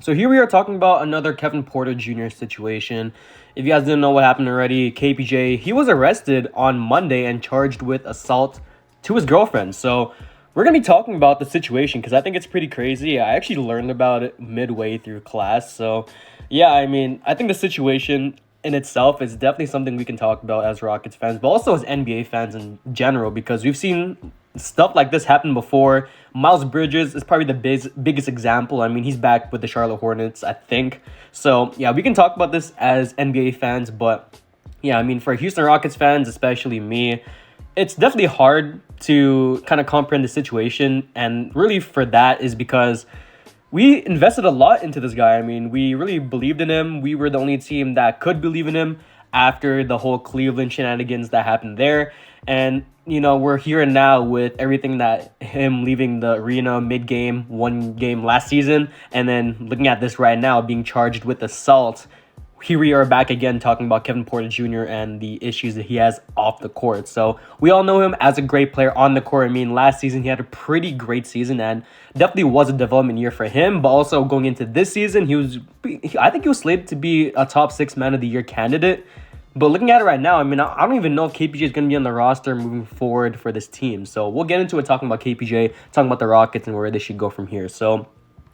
So here we are talking about another Kevin Porter Jr. situation. If you guys didn't know what happened already, KPJ, he was arrested on Monday and charged with assault to his girlfriend. So we're going to be talking about the situation because I think it's pretty crazy. I actually learned about it midway through class. So yeah, I think the situation in itself is definitely something we can talk about as Rockets fans, but also as NBA fans in general, because we've seen stuff like this happen before. Miles Bridges is probably the biggest example. I mean, he's back with the Charlotte Hornets, I think. So yeah, we can talk about this as NBA fans, but yeah, I mean, for Houston Rockets fans, especially me, it's definitely hard to kind of comprehend the situation. And really for that is because we invested a lot into this guy. I mean, we really believed in him. We were the only team that could believe in him after the whole Cleveland shenanigans that happened there. And, we're here and now with everything that him leaving the arena mid-game, one game last season, and then looking at this right now, being charged with assault. Here we are back again talking about Kevin Porter Jr. and the issues that he has off the court. So we all know him as a great player on the court. I mean, last season he had a pretty great season and definitely was a development year for him. But also going into this season, I think he was slated to be a top 6 man of the year candidate. But looking at it right now, I mean, I don't even know if KPJ is going to be on the roster moving forward for this team. So we'll get into it talking about KPJ, talking about the Rockets and where they should go from here. So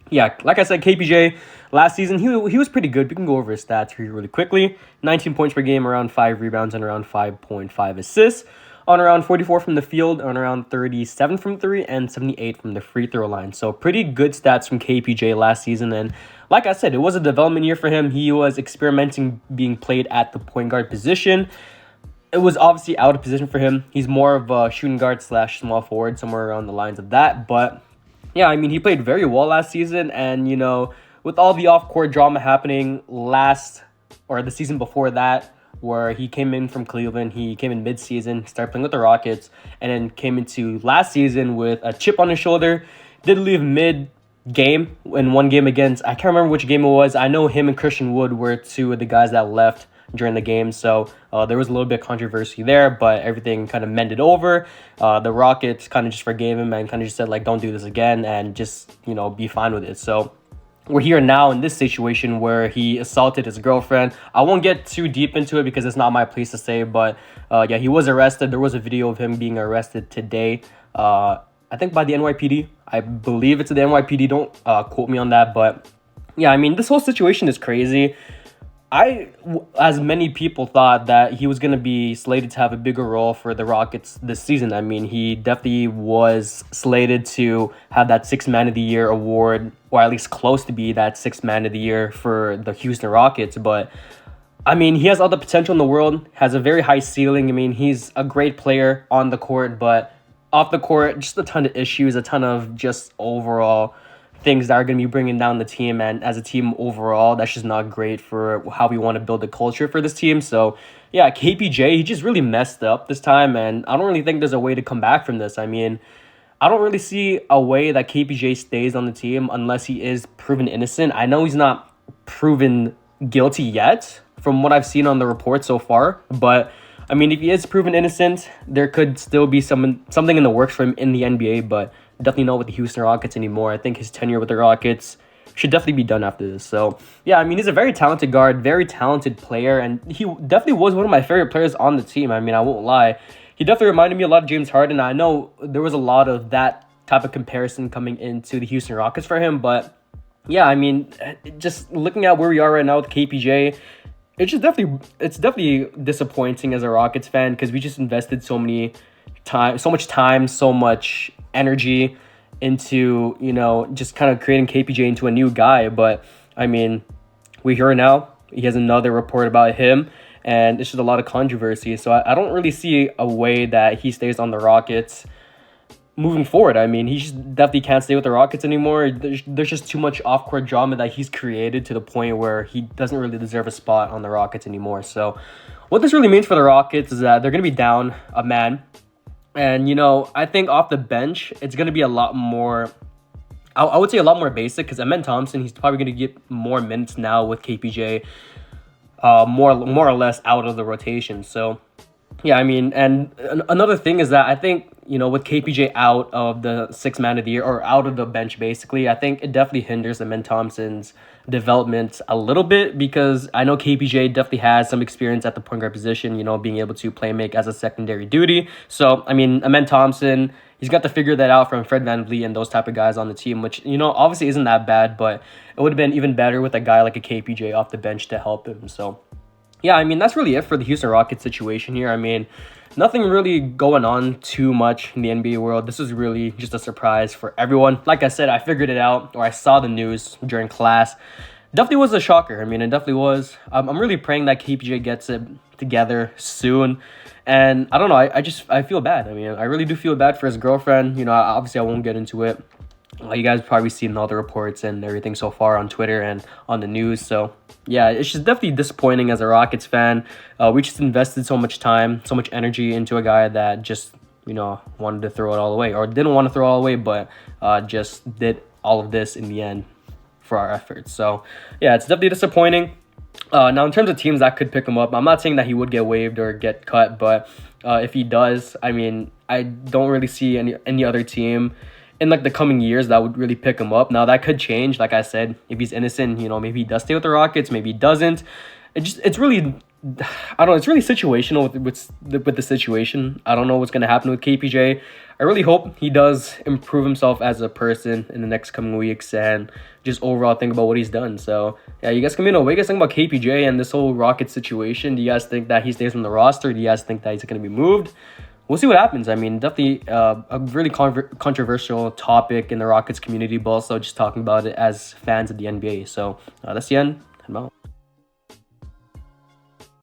yeah, like I said, KPJ, last season, he was pretty good. We can go over his stats here really quickly. 19 points per game, around 5 rebounds, and around 5.5 assists. On around 44 from the field, on around 37 from 3, and 78 from the free throw line. So pretty good stats from KPJ last season. And like I said, it was a development year for him. He was experimenting being played at the point guard position. It was obviously out of position for him. He's more of a shooting guard / small forward, somewhere around the lines of that. But yeah, I mean, he played very well last season. And, with all the off-court drama happening the season before that, where he came in from Cleveland, he came in mid-season, started playing with the Rockets, and then came into last season with a chip on his shoulder. Did leave mid-game in one game against, I can't remember which game it was. I know him and Christian Wood were two of the guys that left during the game, so there was a little bit of controversy there, but everything kind of mended over. The Rockets kind of just forgave him and kind of just said, don't do this again, and just, be fine with it. So we're here now in this situation where he assaulted his girlfriend. I won't get too deep into it because it's not my place to say, but yeah, he was arrested. There was a video of him being arrested today, I think by the NYPD. I believe it's the NYPD. Don't quote me on that, but yeah, I mean, this whole situation is crazy. As many people thought that he was going to be slated to have a bigger role for the Rockets this season. I mean, he definitely was slated to have that 6th Man of the Year award, or at least close to be that 6th Man of the Year for the Houston Rockets. But, I mean, he has all the potential in the world, has a very high ceiling. I mean, he's a great player on the court, but off the court, just a ton of issues, a ton of just overall things that are going to be bringing down the team, and as a team overall, that's just not great for how we want to build a culture for this team. So yeah, KPJ, he just really messed up this time, and I don't really think there's a way to come back from this. I mean, I don't really see a way that KPJ stays on the team unless he is proven innocent. I know he's not proven guilty yet from what I've seen on the report so far, but I mean, if he is proven innocent, there could still be something in the works for him in the NBA, but definitely not with the Houston Rockets anymore. I think his tenure with the Rockets should definitely be done after this. So yeah, I mean, he's a very talented guard, very talented player, and he definitely was one of my favorite players on the team. I mean, I won't lie. He definitely reminded me a lot of James Harden. I know there was a lot of that type of comparison coming into the Houston Rockets for him, but yeah, I mean, just looking at where we are right now with KPJ, it's definitely disappointing as a Rockets fan because we just invested so much time, so much energy into, just kind of creating KPJ into a new guy. But I mean, we're here now. He has another report about him, and it's just a lot of controversy. So I don't really see a way that he stays on the Rockets moving forward. I mean, he just definitely can't stay with the Rockets anymore. There's just too much off-court drama that he's created to the point where he doesn't really deserve a spot on the Rockets anymore. So what this really means for the Rockets is that they're going to be down a man. And, I think off the bench, it's going to be a lot more, I would say a lot more basic, because Amen Thompson, he's probably going to get more minutes now with KPJ, more or less out of the rotation. So Yeah, I mean, and another thing is that I think, with KPJ out of the six man of the year or out of the bench, basically, I think it definitely hinders Amen Thompson's development a little bit because I know KPJ definitely has some experience at the point guard position, being able to play make as a secondary duty. So, I mean, Amen Thompson, he's got to figure that out from Fred VanVleet and those type of guys on the team, which, obviously isn't that bad, but it would have been even better with a guy like a KPJ off the bench to help him. So, yeah, I mean, that's really it for the Houston Rockets situation here. I mean, nothing really going on too much in the NBA world. This is really just a surprise for everyone. Like I said, I figured it out, or I saw the news during class. Definitely was a shocker. I mean, it definitely was. I'm really praying that KPJ gets it together soon. And I don't know, I feel bad. I mean, I really do feel bad for his girlfriend. Obviously, I won't get into it. You guys probably seen all the reports and everything so far on Twitter and on the news. So, yeah, it's just definitely disappointing as a Rockets fan. We just invested so much time, so much energy into a guy that just, wanted to throw it all away. Or didn't want to throw it all away, but just did all of this in the end for our efforts. So, yeah, it's definitely disappointing. Now, in terms of teams that could pick him up, I'm not saying that he would get waived or get cut, but if he does, I mean, I don't really see any other team in like the coming years that would really pick him up. Now that could change. Like I said, if he's innocent, maybe he does stay with the Rockets, maybe he doesn't. It's really, I don't know. It's really situational with the situation. I don't know what's gonna happen with KPJ. I really hope he does improve himself as a person in the next coming weeks and just overall think about what he's done. So yeah, you guys can what you guys think about KPJ and this whole Rocket situation. Do you guys think that he stays on the roster? Do you guys think that he's gonna be moved? We'll see what happens. I mean, definitely a really controversial topic in the Rockets community, but also just talking about it as fans of the NBA. So that's the end. I'm out.